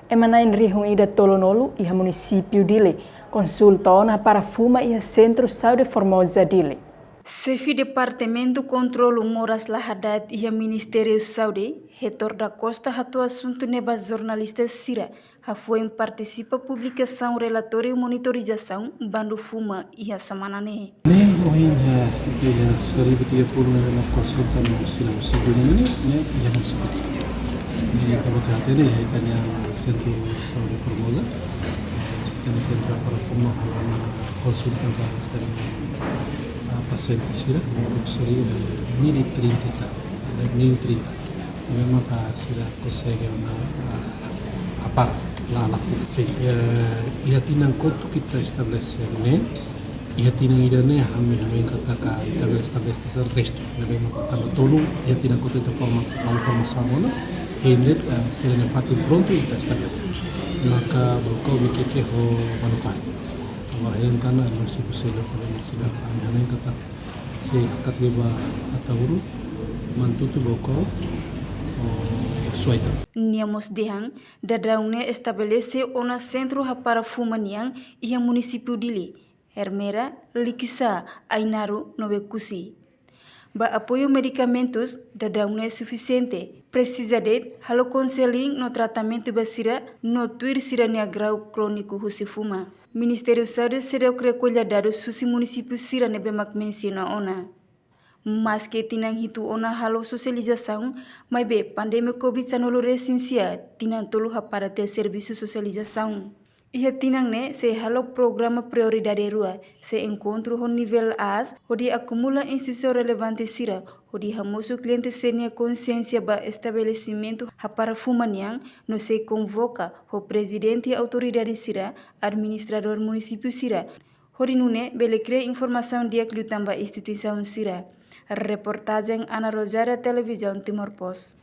Emanain rihung ida Tolonolo e município dele, consultona para fuma e centro saúde Formosa dele. Chefe Departamento Controlo Moras Lahadat e Ministério Saúde, Retor da Costa, rato assunto neba jornalista Sira, foi participa publicação relatório e monitorização bando fuma e a semana ne. Nem hoje dia 2030 na consulta no município ini ya município. Ini kalau jahate ni tanya centro saúde Formosa, tanya centro para fuma na consulta para paciente Sira, seria mini 30, memang Sira consegue a par lá na fuga. Sim, ia tinang conto kita estabelece né, ia tinang irane kami katakan estabelece resto, memang kalau tolong ia tinang conto de forma sama, ele será fato pronto e está estabelece. Maka bukau mikir ho manufai. Agora ele kan masih pusela kalau masih kami kata se akat beba atau mantutu bukau suaita. Niamos dehang, dadaune estabelece ona centro para fuma niang e município dili. Hermera, Likisa, Ainaru, Novekusi. Ba apoio medicamentos, dadaune suficiente. Precisa de halo counseling no tratamento basira no tuir sirania grau crônico husi fuma. Ministério Saúde será o recolha dados susi município sira nebemak menciona ona. Mas que tinang hitu ona halo socialização, mas be pandemia Covid-19 recensia tinang tolu para ter serviço socialização. Ia tinang ne se halo programa prioridade rua, se encontro ho nível AS, hodi acumula instituição relevante sira, hodi hamoso cliente senia consciência ba estabelecimento para fumaniang, no se convoca ho presidente e autoridade sira, administrador município sira, hodi nune bele cria informação dia que tamba instituição sira. Reportagem Ana Rosária, Televisão Timor Post.